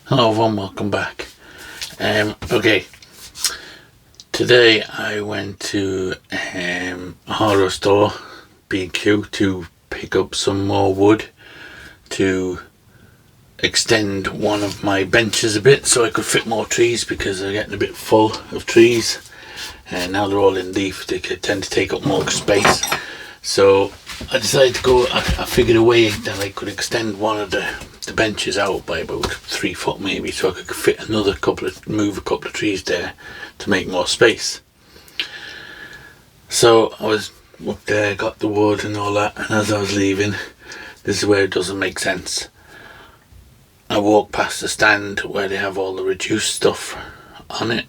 Hello everyone, welcome back. Okay, today I went to a hardware store, B&Q, to pick up some more wood to extend one of my benches a bit so I could fit more trees, because they're getting a bit full of trees and now they're all in leaf. They could tend to take up more space, so I decided to go. I figured a way that I could extend one of the benches out by about 3 foot maybe, so I could fit move a couple of trees there to make more space. So I was up there, got the wood and all that, and as I was leaving, this is where it doesn't make sense. I walked past the stand where they have all the reduced stuff on it,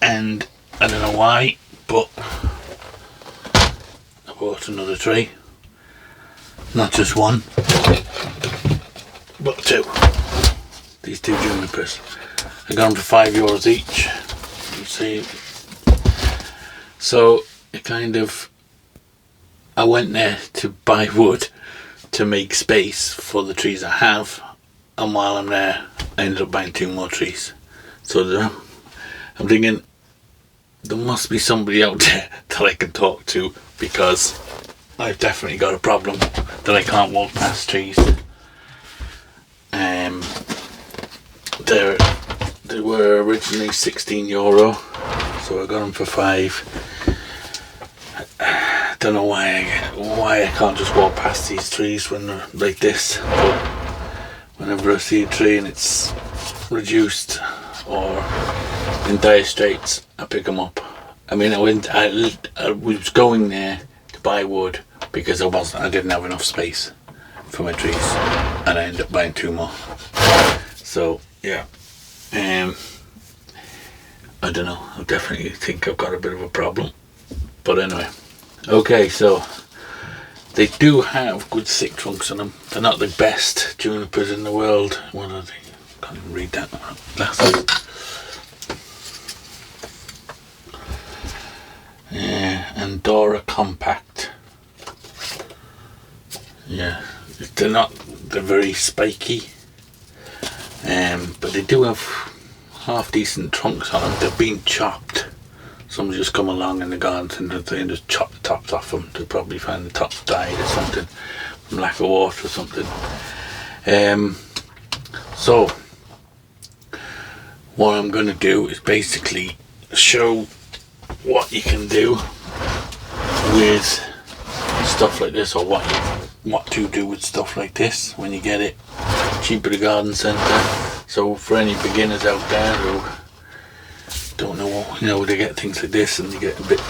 and I don't know why, but I bought another tree. Not just one, but two. These two junipers. I got them for €5 each. You see. So I went there to buy wood to make space for the trees I have, and while I'm there I ended up buying 2 more trees. So I'm thinking there must be somebody out there that I can talk to, because I've definitely got a problem that I can't walk past trees. They were originally €16, so I got them for €5. I don't know why I can't just walk past these trees when they're like this, but whenever I see a tree and it's reduced or in dire straits, I pick them up. I mean, I was going there to buy wood because I didn't have enough space for my trees, and I ended up buying 2 more. So yeah, I don't know, I definitely think I've got a bit of a problem, but anyway. Okay, so they do have good thick trunks on them. They're not the best junipers in the world. What are they? Can't even read that. Glasses. Andorra Compact. Yeah, they're very spiky, but they do have half decent trunks on them. They've been chopped. Somebody just come along in the garden and they just chop the tops off them. They'll probably find the tops died or something from lack of water or something. So what I'm going to do is basically show what you can do with stuff like this, or what to do with stuff like this when you get it cheap at a garden centre. So for any beginners out there who don't know, they get things like this and they get a bit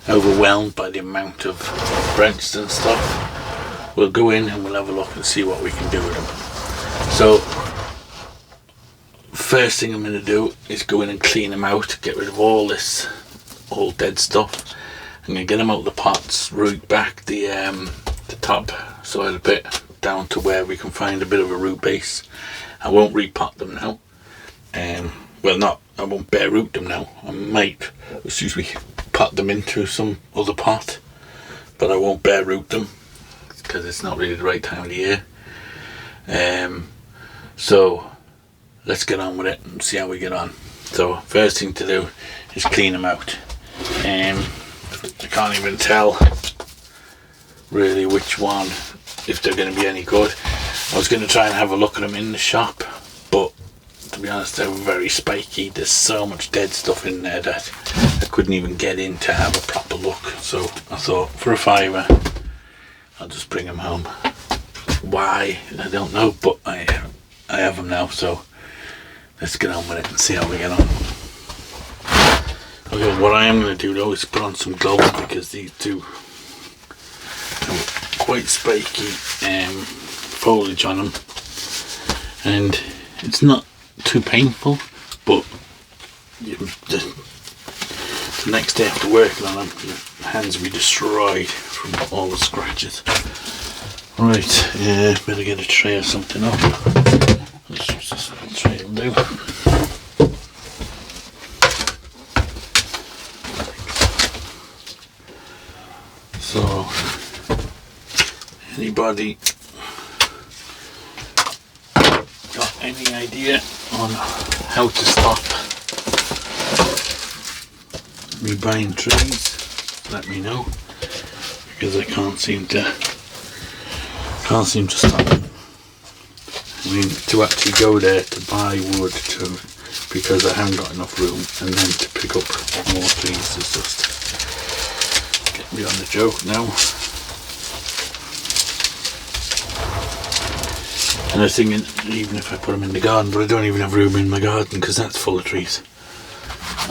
overwhelmed by the amount of branches and stuff, we'll go in and we'll have a look and see what we can do with them. So first thing I'm going to do is go in and clean them out, get rid of all this old dead stuff. I'm going to get them out of the pots, root back the top soil a bit down to where we can find a bit of a root base. I won't repot them now. I won't bare root them now. I might, pot them into some other pot, but I won't bare root them because it's not really the right time of the year. So let's get on with it and see how we get on. So first thing to do is clean them out. I can't even tell really which one, if they're going to be any good. I was going to try and have a look at them in the shop, but to be honest, they're very spiky. There's so much dead stuff in there that I couldn't even get in to have a proper look. So I thought, for a £5, I'll just bring them home. Why? I don't know, but I have them now, so let's get on with it and see how we get on. Okay, what I am going to do though is put on some gloves, because these two have quite spiky foliage on them, and it's not too painful, but the next day after working on them, your hands will be destroyed from all the scratches. Right, better get a tray or something up. Let's use this little tray will do. So anybody any idea on how to stop me buying trees, let me know, because I can't seem to stop them. I mean, to actually go there to buy wood because I haven't got enough room, and then to pick up more trees is just getting me on the joke now. And I was thinking, even if I put them in the garden, but I don't even have room in my garden because that's full of trees.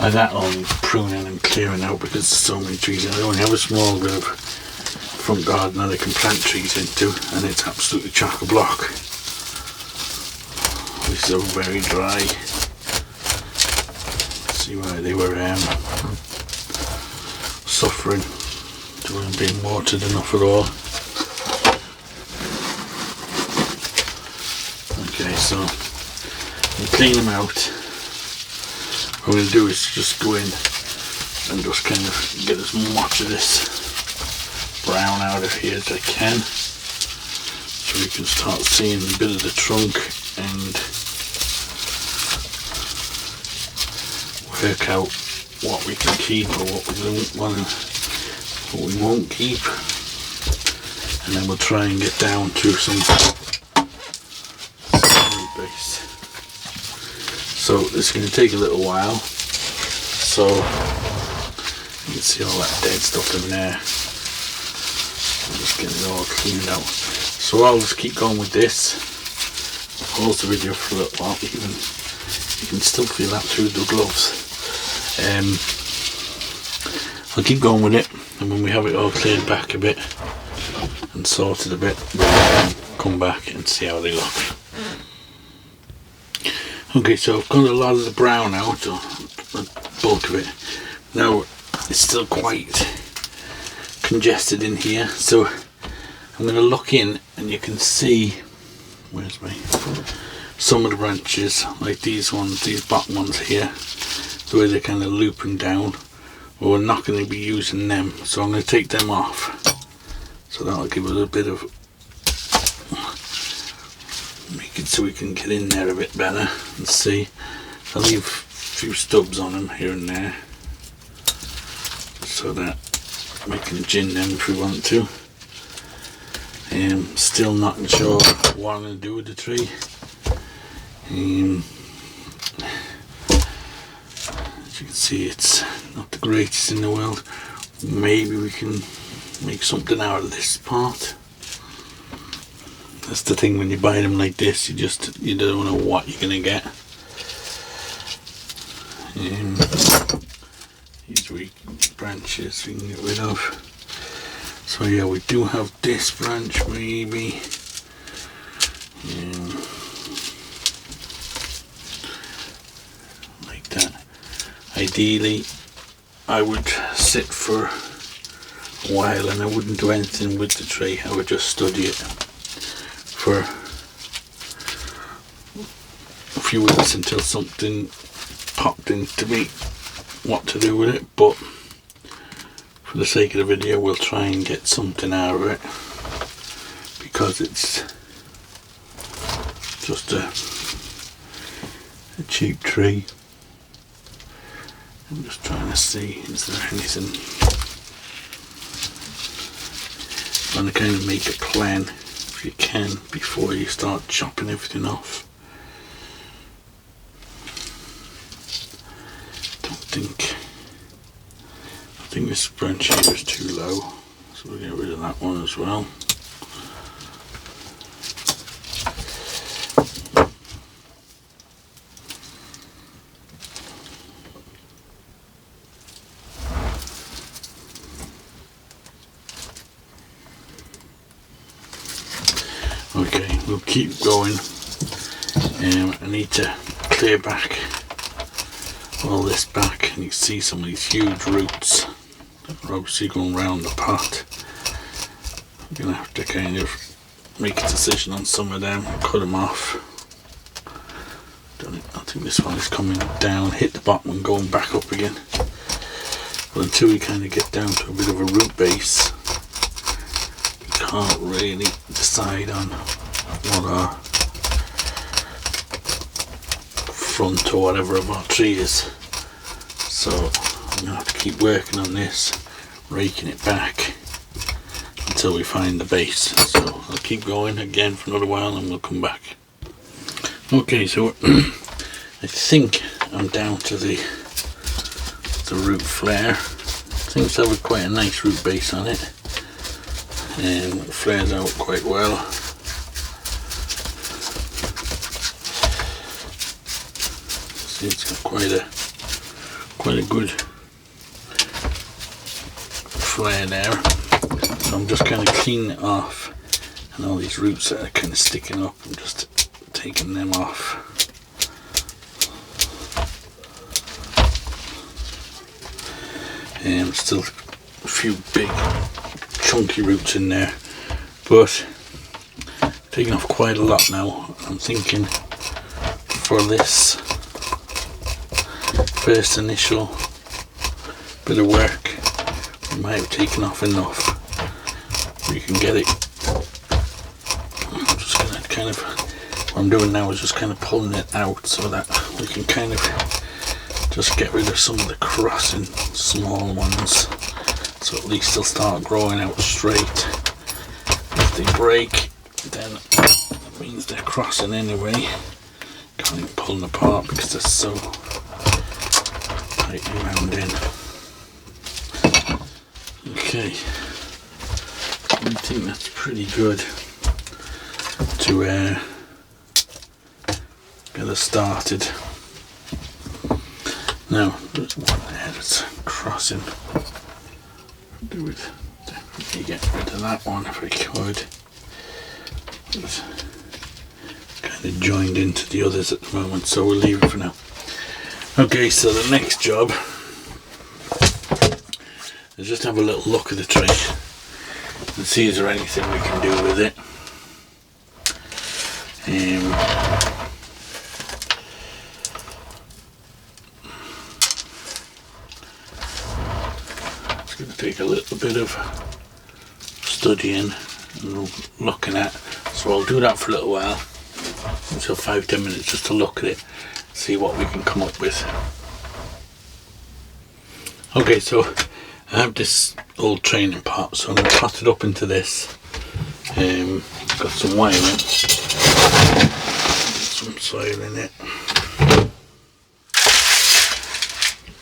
And that all needs pruning and clearing out because there's so many trees. I only have a small bit of front garden that I can plant trees into, and it's absolutely chock-a-block. It's so very dry. See why they were suffering. They weren't being watered enough at all. Okay, so you clean them out. What I'm going to do is just go in and just kind of get as much of this brown out of here as I can, so we can start seeing a bit of the trunk and work out what we can keep or what we don't want, what we won't keep, and then we'll try and get down to some base. So this is going to take a little while, so you can see all that dead stuff in there. I'm just getting it all cleaned out. So I'll just keep going with this. Pause the video for a little while. Even you can still feel that through the gloves. I'll keep going with it, and when we have it all cleared back a bit and sorted a bit, we'll come back and see how they look. Okay, so I've got a lot of the brown out, or the bulk of it. Now it's still quite congested in here, so I'm going to look in and you can see, where's my, some of the branches, like these ones, these bottom ones here, the way they're kind of looping down. Well, we're not going to be using them, so I'm going to take them off. So that'll give us a bit of, make it so we can get in there a bit better and see. I'll leave a few stubs on them here and there, so that we can gin them if we want to. Still not sure what I'm going to do with the tree. As you can see, it's not the greatest in the world. Maybe we can make something out of this part. That's the thing when you buy them like this, you don't know what you're going to get. These weak branches we can get rid of. So yeah, we do have this branch maybe. Like that. Ideally, I would sit for a while and I wouldn't do anything with the tree. I would just study it for a few weeks until something popped into me what to do with it, but for the sake of the video we'll try and get something out of it, because it's just a cheap tree. I'm just trying to see, is there anything, trying to kind of make a plan if you can before you start chopping everything off. I think this branch here is too low, so we'll get rid of that one as well. Okay, we'll keep going. I need to clear back all this back, and you can see some of these huge roots that are obviously going around the pot. I'm going to have to kind of make a decision on some of them, cut them off. I think this one is coming down, hit the bottom and going back up again. But until we kind of get down to a bit of a root base, we can't really decide on what our front or whatever of our tree is. So I'm gonna have to keep working on this, raking it back until we find the base. So I'll keep going again for another while and we'll come back. Okay, so I think I'm down to the root flare. Seems to have quite a nice root base on it, and it flares out quite well. See, it's got quite a good flare there. So I'm just kind of cleaning it off, and all these roots that are kind of sticking up, I'm just taking them off. And still a few big chunky roots in there, but taking off quite a lot now. I'm thinking for this first initial bit of work, we might have taken off enough. We can get it. I'm just gonna kind of, what I'm doing now is just kind of pulling it out so that we can kind of just get rid of some of the crossing small ones, so at least they'll start growing out straight. If they break, then that means they're crossing anyway. Can't even pull them apart because they're so tightly wound in. Okay, I think that's pretty good to get us started. Now, there's one there that's crossing. Do it. Definitely get rid of that one if we could. It's kind of joined into the others at the moment, so we'll leave it for now. Okay, so the next job is just have a little look at the tree and see is there anything we can do with it. It's going to take a little bit of studying and looking at, so I'll do that for a little while, until 5-10 minutes, just to look at it, see what we can come up with. Okay, so I have this old training pot, so I'm going to pot it up into this. Got some wiring, some soil in it,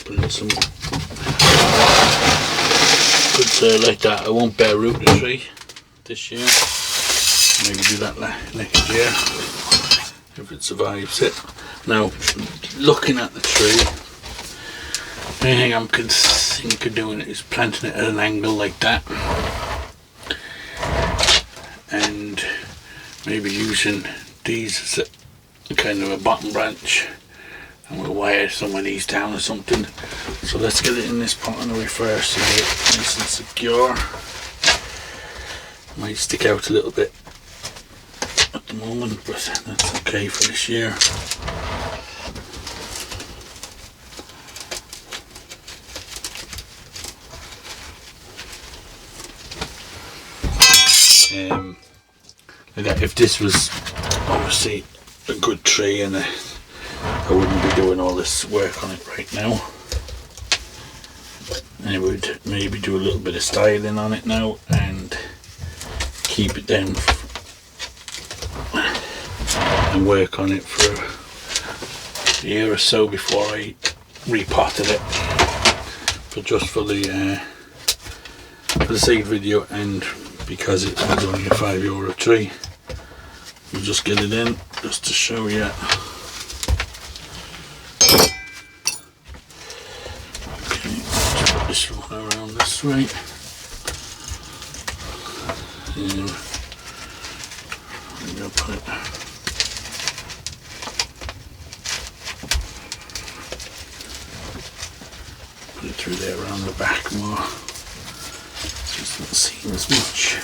put in some good soil like that. I won't bare root the tree this year, maybe do that next year if it survives it. Now, looking at the tree, the only thing I'm think of doing is planting it at an angle like that, and maybe using these as a kind of a bottom branch, and we'll wire some of these down or something. So let's get it in this pot on the way first to get it nice and secure. Might stick out a little bit at the moment, but that's okay for this year. If this was obviously a good tree, and I wouldn't be doing all this work on it right now. I would maybe do a little bit of styling on it now and keep it down and work on it for a year or so before I repotted it. But just for the seed video, and because it was only a €5 tree, we'll just get it in just to show you. Okay, let's put this one around this way. And I'm going to put it through there around the back more. Just not seeing as much.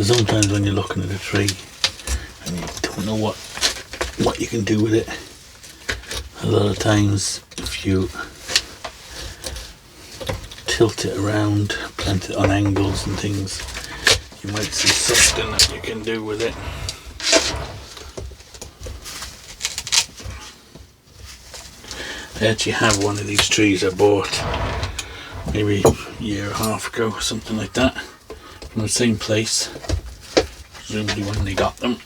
Sometimes when you're looking at a tree and you don't know what you can do with it, a lot of times if if you tilt it around, plant it on angles and things, you might see something that you can do with it. I actually have one of these trees I bought maybe a year and a half ago, something like that, from the same place, presumably when they got them,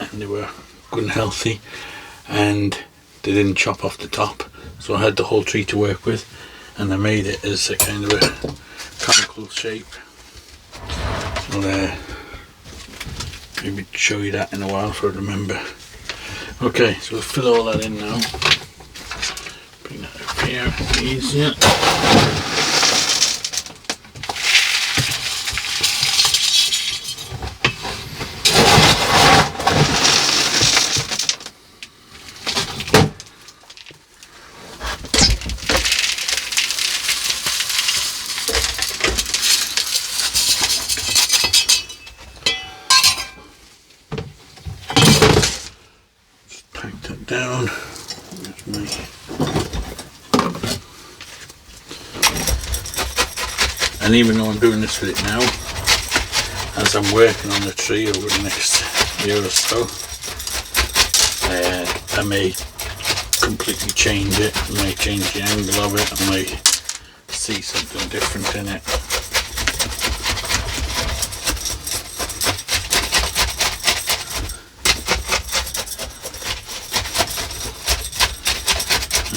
and they were good and healthy, and they didn't chop off the top, so I had the whole tree to work with, and I made it as a kind of a conical shape. So maybe show you that in a while if I remember. Okay, so we'll fill all that in now. Bring that up here, easier. Down. And even though I'm doing this with it now, as I'm working on the tree over the next year or so, I may completely change it. I may change the angle of it. I may see something different in it.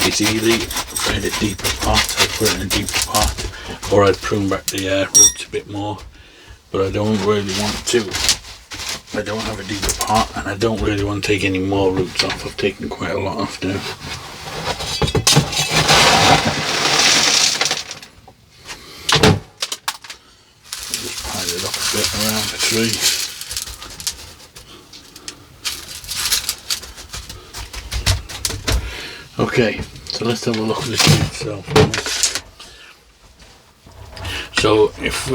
Ideally, if I had a deeper pot, I'd put it in a deeper pot, or I'd prune back the roots a bit more, but I don't really want to. I don't have a deeper pot, and I don't really want to take any more roots off. I've taken quite a lot off now. Just pile it up a bit around the tree. Okay, so let's have a look at the tree itself. So if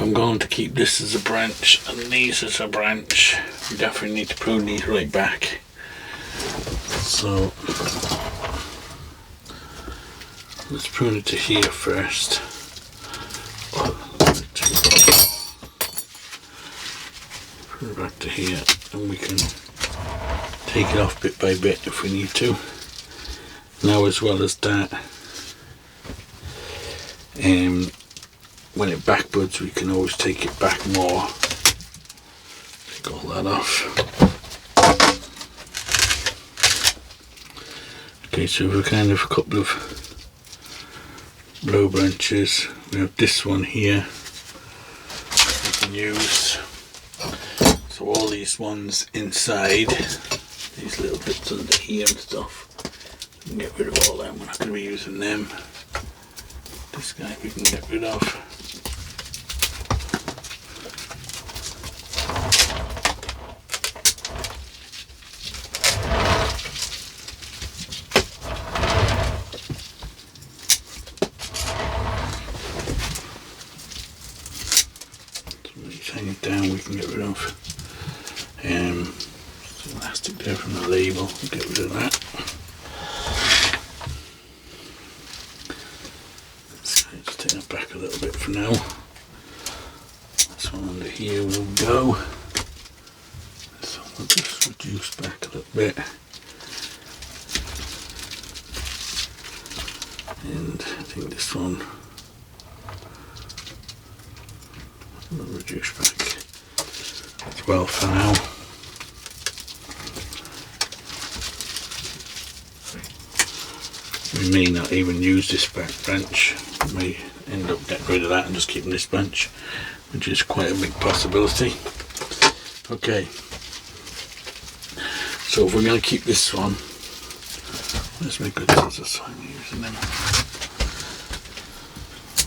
I'm going to keep this as a branch and these as a branch, we definitely need to prune these right back. So let's prune it to here first. Prune it back to here, and we can take it off bit by bit if we need to. Now, as well as that, when it backbuds, we can always take it back more. Take all that off. Okay, so we've kind of a couple of row branches. We have this one here we can use. So all these ones inside, these little bits under here and stuff, we can get rid of all them. We're not going to be using them. This guy we can get rid of. So when you hang it down, we can get rid of. Elastic there from the label, we'll get rid of that. So just take that back a little bit for now. This one under here will go. So we'll just reduce back a little bit. And I think this one will reduce back as well for now. We may not even use this back branch. We may end up getting rid of that and just keeping this branch, which is quite a big possibility. Okay, so if we're going to keep this one, let's make good scissors so I'm using them.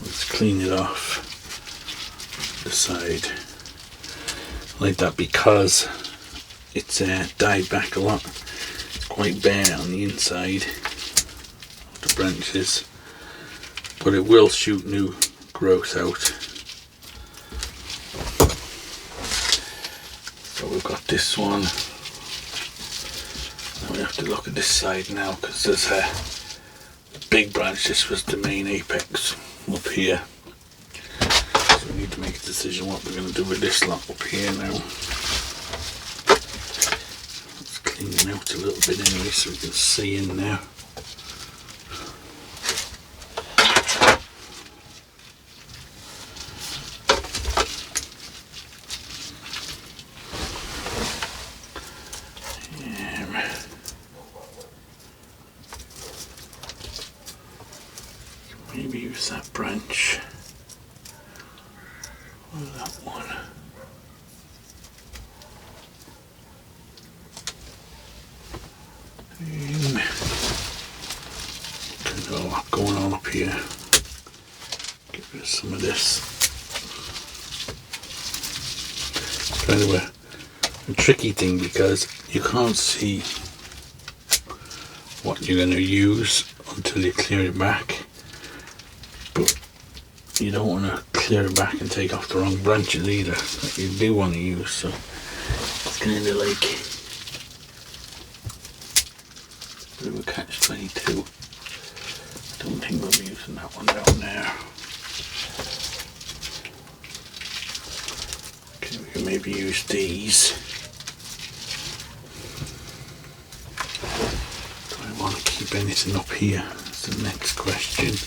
Let's clean it off the side like that, because it's dyed back a lot. It's quite bare on the inside, the branches, but it will shoot new growth out. So we've got this one, we have to look at this side now, because there's a big branch. This was the main apex up here, so we need to make a decision what we're going to do with this lot up here now. Let's clean it out a little bit anyway so we can see in there. Maybe use that branch or that one. There's a lot going on up here. Get rid of some of this. It's kind of a tricky thing because you can't see what you're going to use until you clear it back. But you don't want to clear it back and take off the wrong branches either that you do want to use, so it's kind of like a bit of a catch-22. I don't think we'll be using that one down there. Okay, we can maybe use these. Do I want to keep anything up here? That's the next question.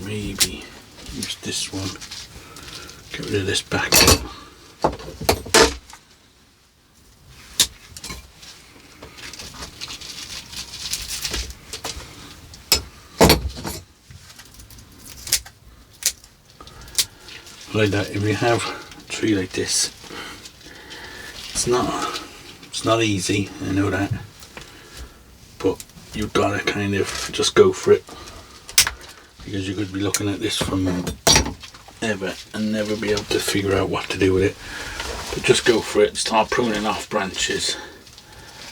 Maybe use this one, get rid of this back one. Like that. If you have a tree like this, it's not easy, I know that, but you've got to kind of just go for it, because you could be looking at this from ever and never be able to figure out what to do with it. But just go for it, start pruning off branches,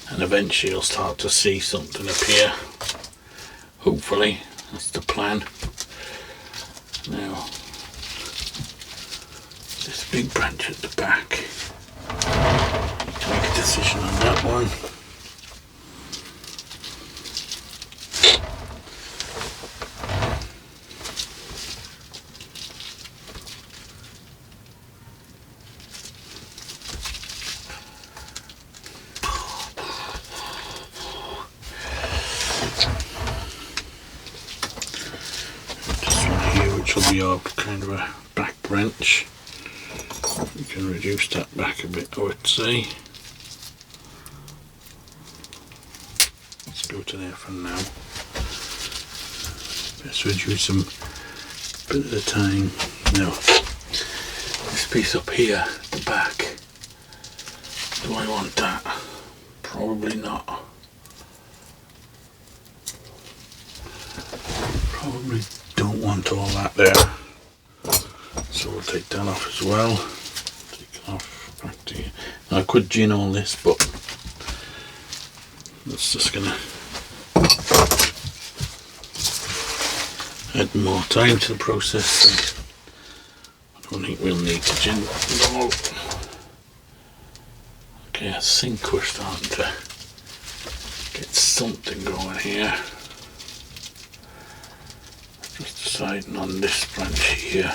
and eventually you'll start to see something appear. Hopefully, that's the plan. Now, this big branch at the back, need to make a decision on that one. Which will be our kind of a back branch. We can reduce that back a bit, I would say. Let's go to there for now. Let's reduce them a bit at a time. Now, this piece up here, the back, do I want that? Probably not. Probably don't want all that there, so we'll take that off as well. Take it off back to here. Now, I could gin all this, but that's just gonna add more time to the process, so I don't think we'll need to gin it all. Okay, I think we're starting to get something going here. Just deciding on this branch here. I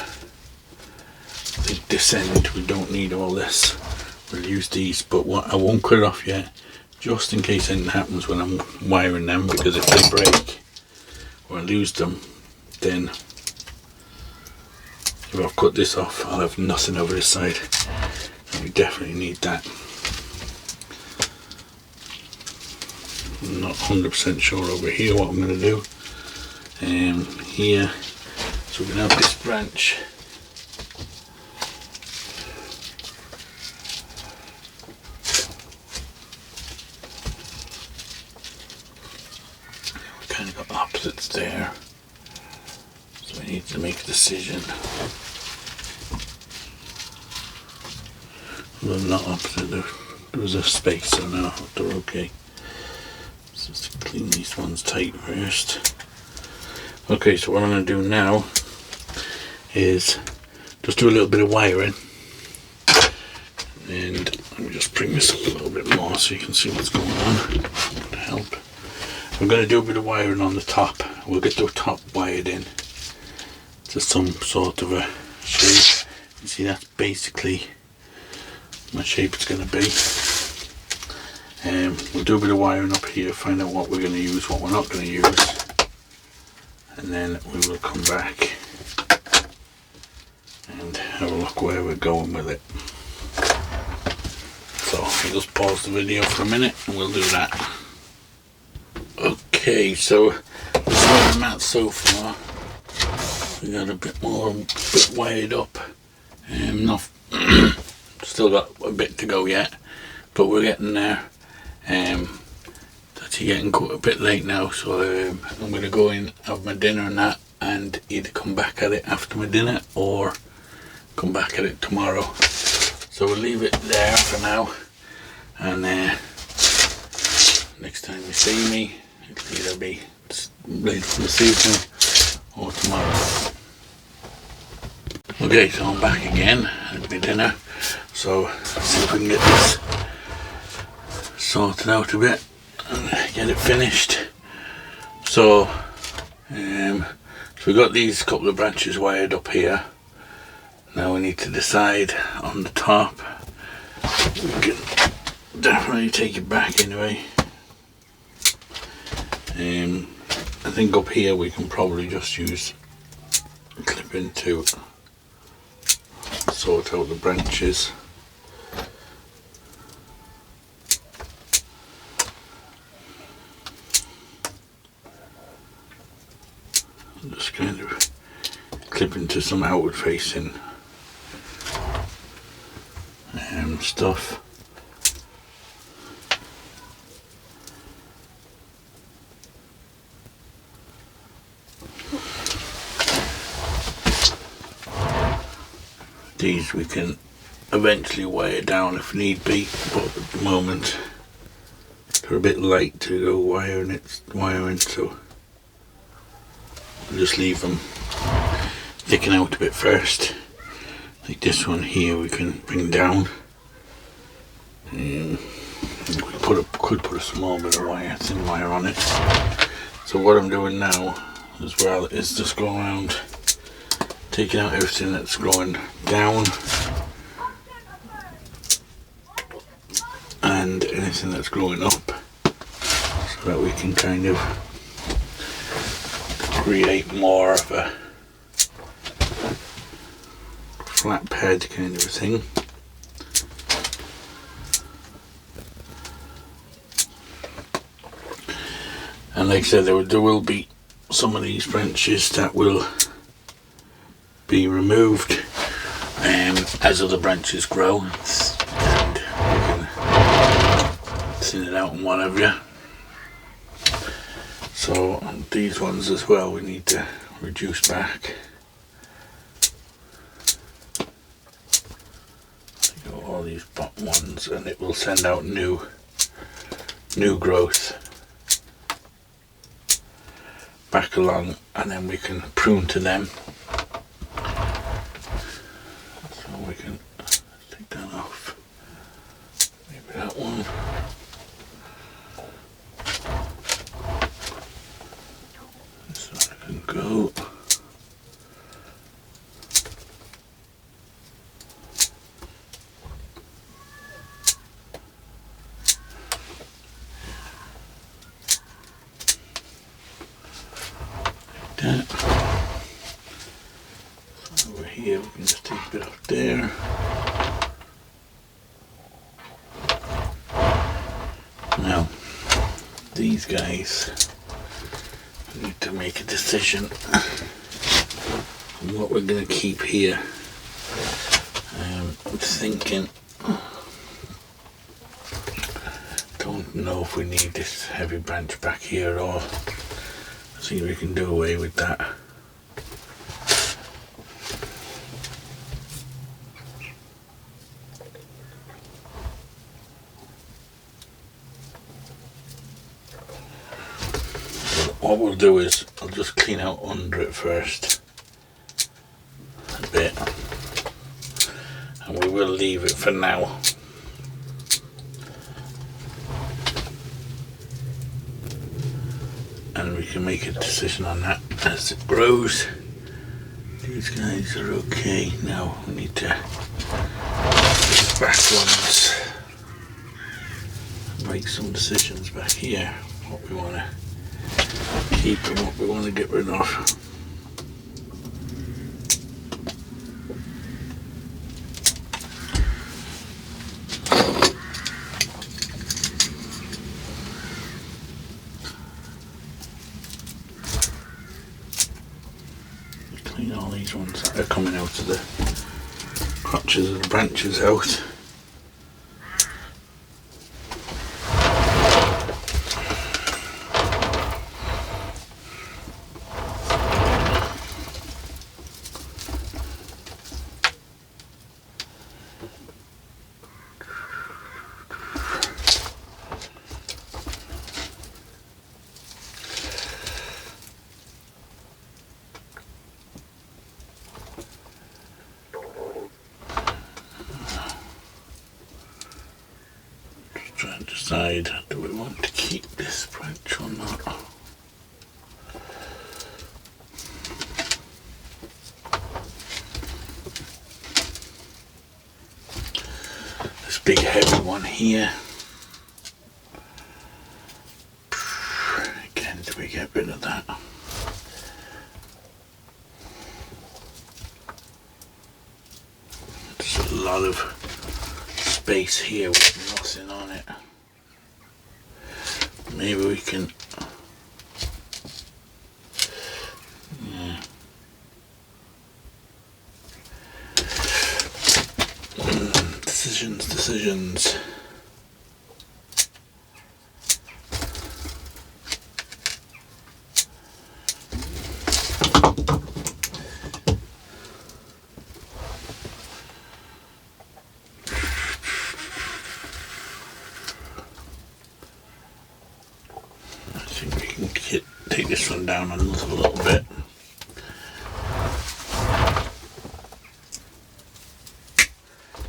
think this end we don't need all this. We'll use these, but what I won't cut it off yet, just in case anything happens when I'm wiring them, because if they break or I lose them, then if I've cut this off, I'll have nothing over this side, and we definitely need that. I'm not 100% sure over here what I'm going to do. Here, so we're going to have this branch kind of got opposites there, so we need to make a decision. Well, not opposite, there was a space, so now they're okay. So just clean these ones tight first. Okay, so what I'm going to do now is just do a little bit of wiring, and let me just bring this up a little bit more so you can see what's going on to help. I'm going to do a bit of wiring on the top. We'll get the top wired in to some sort of a shape. You see, that's basically my shape it's going to be. We'll do a bit of wiring up here, find out what we're going to use, what we're not going to use, and then we will come back and have a look where we're going with it. So I'll just pause the video for a minute and we'll do that. Okay, so this is where I'm at so far. We got a bit wired up. Not still got a bit to go yet, but we're getting there. It's actually getting quite a bit late now, so I'm going to go in, have my dinner and that, and either come back at it after my dinner or come back at it tomorrow. So we'll leave it there for now, and next time you see me, it'll either be later this evening or tomorrow. Okay, so I'm back again at my dinner, so let's see if we can get this sorted out a bit and get it finished. So we got these couple of branches wired up here. Now we need to decide on the top. We can definitely take it back anyway. I think up here we can probably just use a clip into sort out the branches. Just kind of clip into some outward facing stuff. These we can eventually wire down if need be, but at the moment they're a bit light to go wiring, so we'll just leave them thicken out a bit first. Like this one here we can bring down. We could put a small bit of wire, thin wire on it. So what I'm doing now as well is just go around taking out everything that's going down and anything that's growing up, so that we can kind of create more of a flat bed kind of a thing. And like I said, there will be some of these branches that will be removed as other branches grow, and we can thin it out and whatever. So these ones as well we need to reduce back. All these bottom ones, and it will send out new growth back along, and then we can prune to them. So we can take that off, maybe that one. This one can go. So over here we can just take a bit off there. Now these guys, we need to make a decision on what we're going to keep here. I'm thinking, don't know if we need this heavy branch back here or See if we can do away with that. What we'll do is I'll just clean out under it first a bit, and we will leave it for now. And we can make a decision on that as it grows. These guys are okay. Now we need to these back ones, make some decisions back here, what we want to keep and what we want to get rid of. Clean all these ones that are coming out of the crotches of the branches out. Try and decide, do we want to keep this branch or not? This big heavy one here. Again, do we get rid of that? There's a lot of space here with nothing on it. Maybe we can, yeah. Decisions. Take this one down a little bit.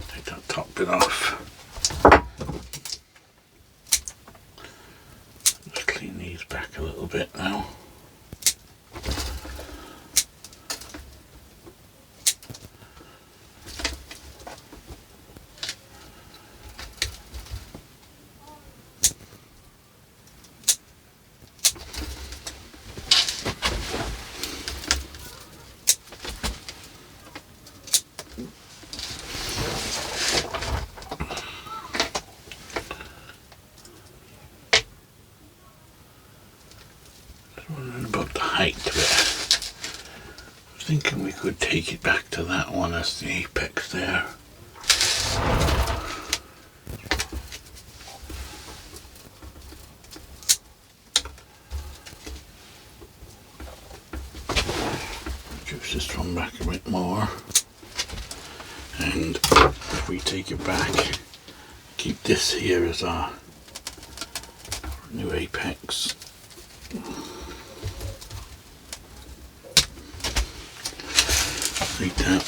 Take that top bit off. Just clean these back a little bit now. About the height of it. I was thinking we could take it back to that one as the apex there. Reduce this one back a bit more. And if we take it back, keep this here as our new apex. Like that.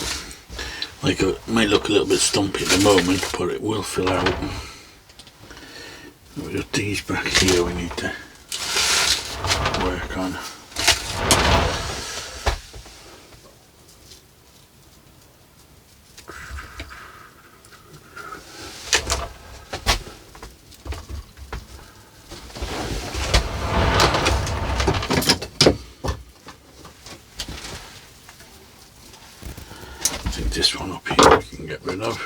Like it might look a little bit stumpy at the moment, but it will fill out. We've got these back here we need to work on. This one up here we can get rid of.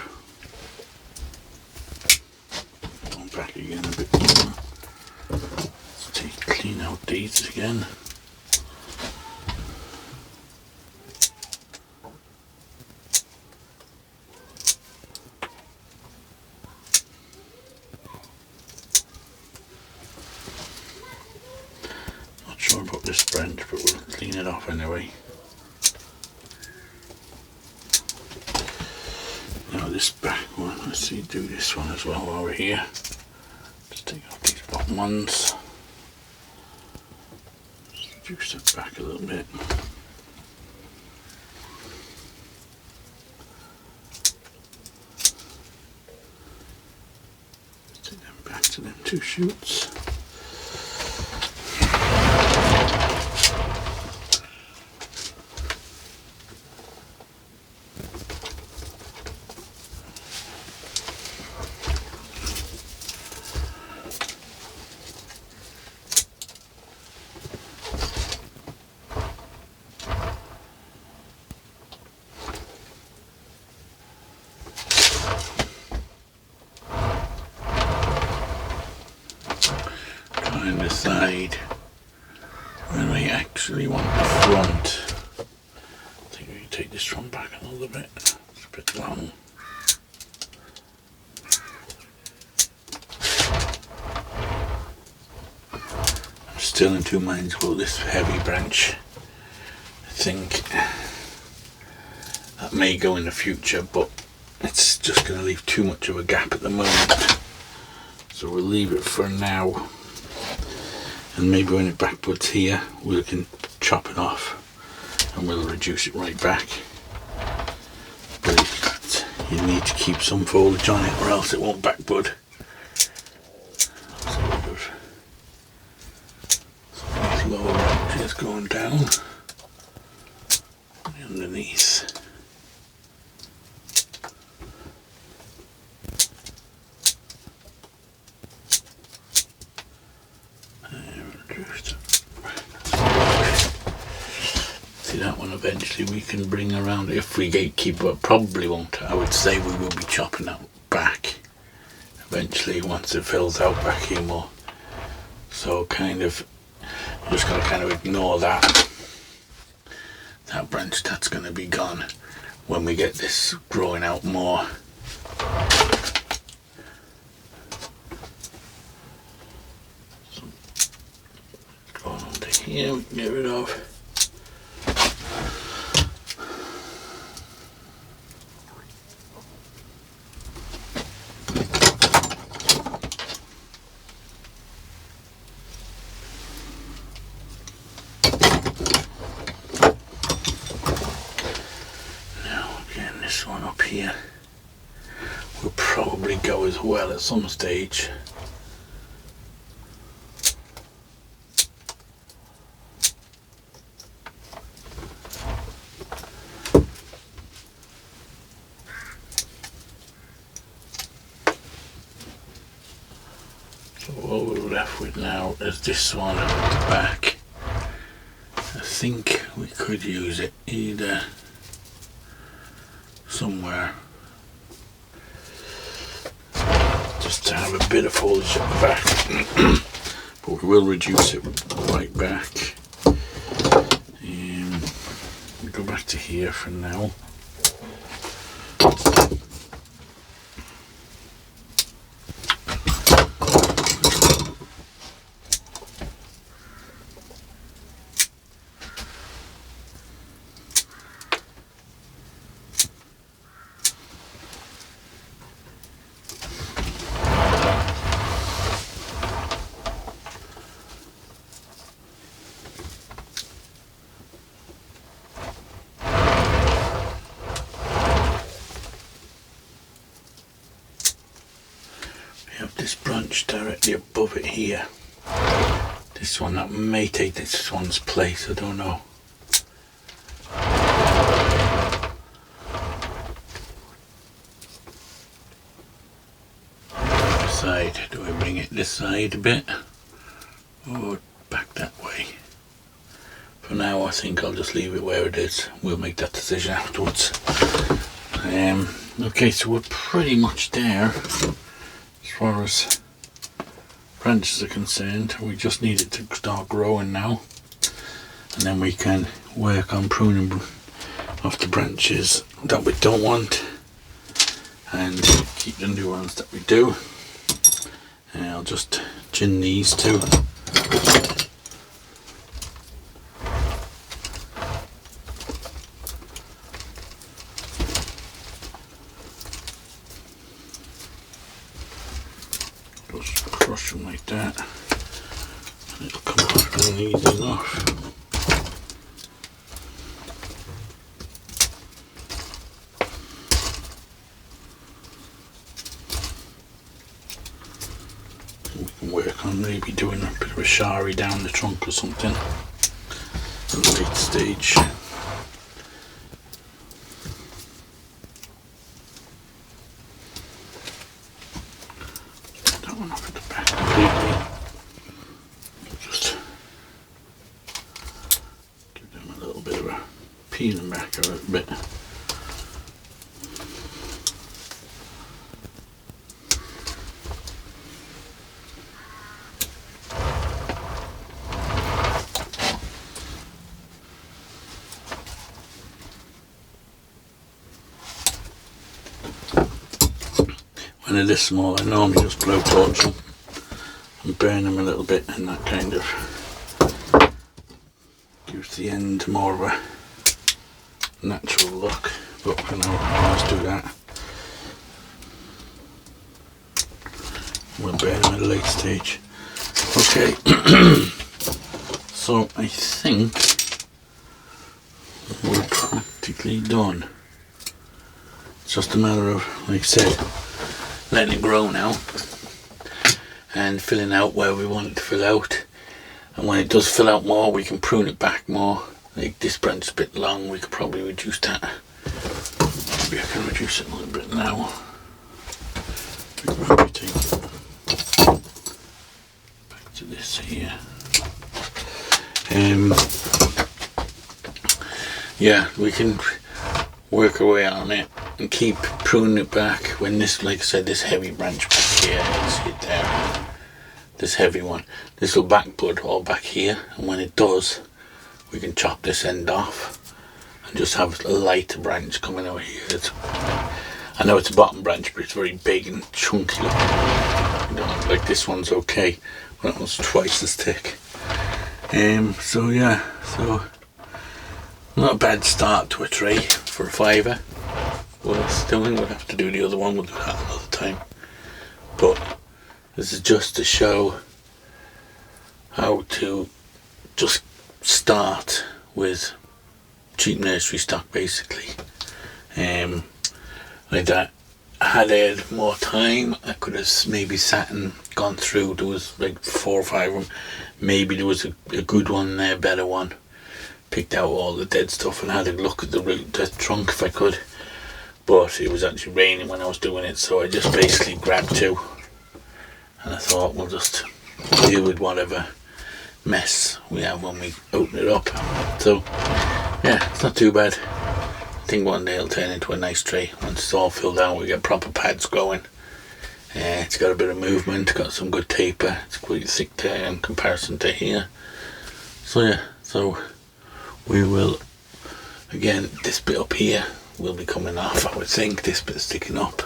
Going back again a bit more. Let's clean out these again. Not sure about this this branch, but we'll clean it off anyway. Now this back one, let's see, do this one as well while we're here. Just take off these bottom ones. Just reduce it back a little bit. Just take them back to them two shoots. And decide when we actually want the front. I think we can take this front back a little bit. It's a bit long. I'm still in two minds about this heavy branch. I think that may go in the future, but it's just going to leave too much of a gap at the moment. So we'll leave it for now. And maybe when it backbuds here, we can chop it off and we'll reduce it right back. But you need to keep some foliage on it or else it won't backbud. So we've some lower branches going down underneath. See, that one eventually we can bring around if we keep it. Probably won't. I would say we will be chopping out back eventually once it fills out back here more. So kind of just going to kind of ignore that branch. That's going to be gone when we get this growing out more. Yeah, we can get rid of. Now again, this one up here will probably go as well at some stage. So what we're left with now is this one at the back. I think we could use it either somewhere just to have a bit of foliage at the back, but we will reduce it right back. We go back to here for now. This branch directly above it here. This one, that may take this one's place, I don't know. This side, do I bring it this side a bit or back that way? For now I think I'll just leave it where it is. We'll make that decision afterwards. Okay, so we're pretty much there. As far as branches are concerned, we just need it to start growing now, and then we can work on pruning off the branches that we don't want and keep the new ones that we do. And I'll just gin these two. Just crush them like that, and it'll come off really easy enough. We can work on maybe doing a bit of a shari down the trunk or something at the late stage. That one off at the back completely. Just give them a little bit of a peeling back a little bit. When they're this small, I normally just blow torch them and burn them a little bit, and that kind of gives the end more of a natural look. But for now, let's do that. We'll burn them at a late stage. Okay, so I think we're practically done. It's just a matter of, like I said, letting it grow now and filling out where we want it to fill out, and when it does fill out more we can prune it back more. Like this branch is a bit long, we could probably reduce that. Maybe I can reduce it a little bit now. Maybe take it back to this here. Yeah, we can work our way on it and keep pruning it back when this, like I said, this heavy branch back here, you can see it there, this heavy one, this will back bud all back here, and when it does we can chop this end off and just have a lighter branch coming out here. I know it's a bottom branch, but it's very big and chunky looking. You know, like this one's okay, but that one's twice as thick. So yeah, so not a bad start to a tray for a £5. Worth doing. We'll have to do the other one, we'll do that another time. But this is just to show how to just start with cheap nursery stock basically. Like that. Had I had more time, I could have maybe sat and gone through. There was like 4 or 5 of them. Maybe there was a good one there, better one. Picked out all the dead stuff and had a look at the root, the trunk if I could. But it was actually raining when I was doing it, so I just basically grabbed 2, and I thought we'll just deal with whatever mess we have when we open it up. So yeah, it's not too bad. I think one day it'll turn into a nice tray once it's all filled out. We get proper pads going. It's got a bit of movement, got some good taper. It's quite thick there in comparison to here. So yeah, so we will, again, this bit up here will be coming off, I would think. This bit sticking up,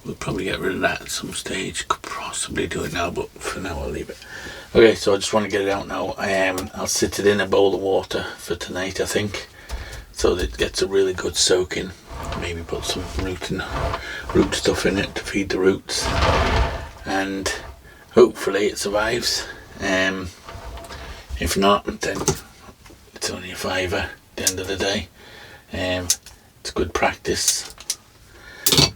we'll probably get rid of that at some stage. Could possibly do it now, but for now I'll leave it. Okay, so I just want to get it out now. I'll sit it in a bowl of water for tonight, I think, so that it gets a really good soaking. Maybe put some root stuff in it to feed the roots, and hopefully it survives. If not, then it's only a £5 at the end of the day. It's good practice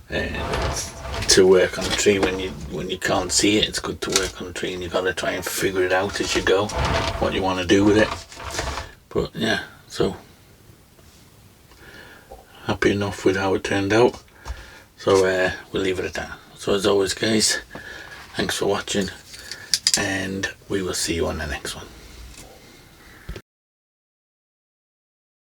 to work on a tree when you can't see it. It's good to work on a tree, and you've got to try and figure it out as you go what you want to do with it. But yeah, so happy enough with how it turned out. So we'll leave it at that. So as always guys, thanks for watching, and we will see you on the next one.